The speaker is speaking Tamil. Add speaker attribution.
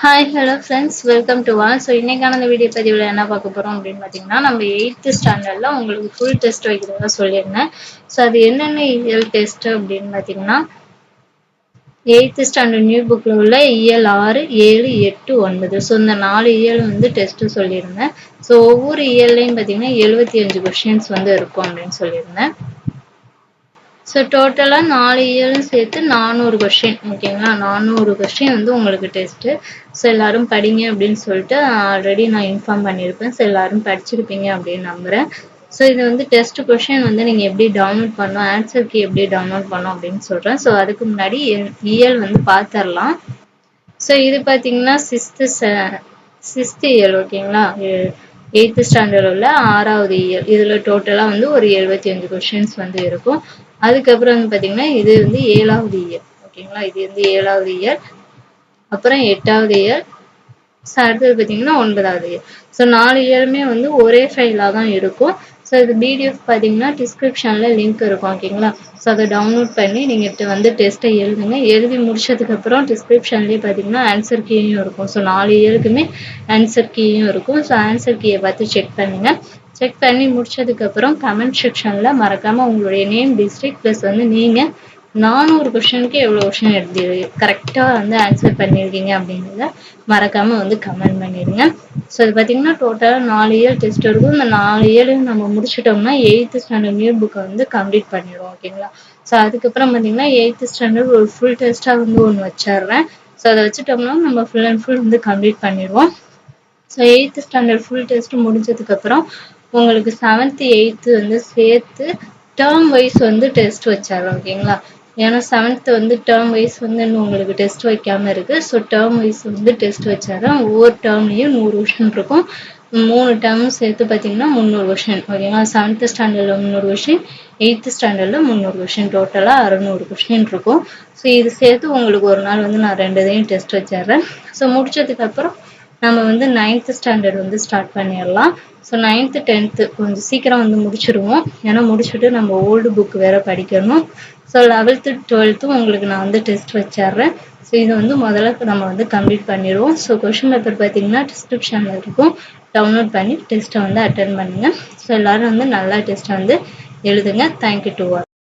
Speaker 1: Hi hello friends, welcome to all. So இன்னைக்கான இந்த வீடியோ பதிவில் என்ன பார்க்க போகிறோம் அப்படின்னு பார்த்தீங்கன்னா, நம்ம 8th ஸ்டாண்டர்டில் உங்களுக்கு ஃபுல் டெஸ்ட் வைக்கிறதா சொல்லியிருந்தேன். ஸோ அது என்னென்ன இயல் டெஸ்ட் அப்படின்னு பார்த்தீங்கன்னா, 8th ஸ்டாண்டர்ட் நியூ புக்கில் உள்ள இயல் 6, 7, 8, 9. ஸோ இந்த 4 இயல் வந்து டெஸ்ட்டு சொல்லியிருந்தேன். ஸோ ஒவ்வொரு இயல்லையும் பார்த்தீங்கன்னா 75 கொஷின்ஸ் வந்து இருக்கும் அப்படின்னு சொல்லியிருந்தேன். ஸோ டோட்டலாக 4 இயரும் சேர்த்து 400 கொஷின், ஓகேங்களா? 400 கொஷின் வந்து உங்களுக்கு டெஸ்ட்டு. ஸோ எல்லோரும் படிங்க அப்படின்னு சொல்லிட்டு ஆல்ரெடி நான் இன்ஃபார்ம் பண்ணியிருப்பேன். ஸோ எல்லோரும் படிச்சிருப்பீங்க அப்படின்னு நம்புகிறேன். ஸோ இது வந்து டெஸ்ட் கொஷின் வந்து நீங்கள் எப்படி டவுன்லோட் பண்ணணும், ஆன்சர் கீ எப்படி டவுன்லோட் பண்ணணும் அப்படின்னு சொல்கிறேன். ஸோ அதுக்கு முன்னாடி இயல் வந்து பார்த்துடலாம். ஸோ இது பார்த்தீங்கன்னா சிக்ஸ்த்து இயல், ஓகேங்களா? 8th ஸ்டாண்டர்டில் உள்ள 6வது இயல். இதில் டோட்டலாக வந்து ஒரு 75 கொஷின்ஸ் வந்து இருக்கும். அதுக்கப்புறம் வந்து பார்த்தீங்கன்னா இது வந்து 7வது இயர், ஓகேங்களா? இது வந்து 7வது இயர். அப்புறம் 8வது இயர். அடுத்தது பார்த்தீங்கன்னா 9வது இயர். ஸோ 4 இயருமே வந்து ஒரே ஃபைலாக தான் இருக்கும். ஸோ இது பிடிஎஃப் பார்த்தீங்கன்னா டிஸ்கிரிப்ஷனில் லிங்க் இருக்கும், ஓகேங்களா? ஸோ அதை டவுன்லோட் பண்ணி நீங்கள் வந்து டெஸ்ட்டை எழுதுங்க. எழுதி முடிச்சதுக்கப்புறம் டிஸ்கிரிப்ஷன்லேயே பார்த்தீங்கன்னா ஆன்சர் கீயும் இருக்கும். ஸோ 4 இயருக்குமே ஆன்சர் கீயும் இருக்கும். ஸோ ஆன்சர் கீயை பார்த்து செக் பண்ணுங்கள். செக் பண்ணி முடிச்சதுக்கப்புறம் கமெண்ட் செக்ஷனில் மறக்காமல் உங்களுடைய நேம், டிஸ்ட்ரிக்ட் ப்ளஸ் வந்து நீங்கள் 400 கொஷனுக்கு எவ்வளோ கொஷின் எழுதி கரெக்டாக வந்து ஆன்சர் பண்ணியிருக்கீங்க அப்படிங்கிறத மறக்காமல் வந்து கமெண்ட் பண்ணிடுங்க. ஸோ இது பார்த்தீங்கன்னா டோட்டலாக 4 இயர் டெஸ்ட் இருக்கும். இந்த 4 இயரையும் நம்ம முடிச்சிட்டோம்னா 8th ஸ்டாண்டர்ட் நியூ புக்கை வந்து கம்ப்ளீட் பண்ணிடுவோம், ஓகேங்களா? ஸோ அதுக்கப்புறம் பார்த்தீங்கன்னா 8th ஸ்டாண்டர்ட் ஒரு ஃபுல் டெஸ்ட்டாக வந்து ஒன்று வச்சிடுறேன். ஸோ அதை வச்சுட்டோம்னா நம்ம ஃபுல் அண்ட் ஃபுல் வந்து கம்ப்ளீட் பண்ணிடுவோம். So 8th standard full test முடிஞ்சதுக்கப்புறம் உங்களுக்கு 7th 8th வந்து சேர்த்து டேர்ம் வைஸ் வந்து டெஸ்ட் வச்சாரோம், ஓகேங்களா? ஏன்னா 7th வந்து டேர்ம் வைஸ் வந்து இன்னும் உங்களுக்கு டெஸ்ட் வைக்காமல் இருக்குது. ஸோ டேர்ம் வைஸ் வந்து டெஸ்ட் வச்சாரோம். ஒவ்வொரு டேர்ம்லேயும் 100 கொஷின் இருக்கும். 3 டேர்மும் சேர்த்து பார்த்தீங்கன்னா 300 கொஷின், ஓகேங்களா? 7th ஸ்டாண்டர்டில் 300 கொஷின், 8th ஸ்டாண்டர்டில் 300 கொஷின், டோட்டலாக 600 கொஷின் இருக்கும். ஸோ இது சேர்த்து உங்களுக்கு ஒரு நாள் வந்து நான் 2 இதையும் டெஸ்ட் வச்சிடுறேன். ஸோ முடிச்சதுக்கப்புறம் நம்ம வந்து 9th ஸ்டாண்டர்ட் வந்து ஸ்டார்ட் பண்ணிடலாம். ஸோ 9th 10th கொஞ்சம் சீக்கிரம் வந்து முடிச்சிடுவோம். ஏன்னா முடிச்சுட்டு நம்ம ஓல்டு புக் வேறு படிக்கணும். ஸோ 11th 12th உங்களுக்கு நான் வந்து டெஸ்ட் வச்சிடுறேன். ஸோ இது வந்து முதல்ல நம்ம வந்து கம்ப்ளீட் பண்ணிடுவோம். ஸோ கொஷின் பேப்பர் பார்த்தீங்கன்னா டிஸ்கிரிப்ஷனில் இருக்கும். டவுன்லோட் பண்ணி டெஸ்ட்டை வந்து அட்டென்ட் பண்ணுங்கள். ஸோ எல்லோரும் வந்து நல்லா டெஸ்ட்டை வந்து எழுதுங்க. Thank you to all.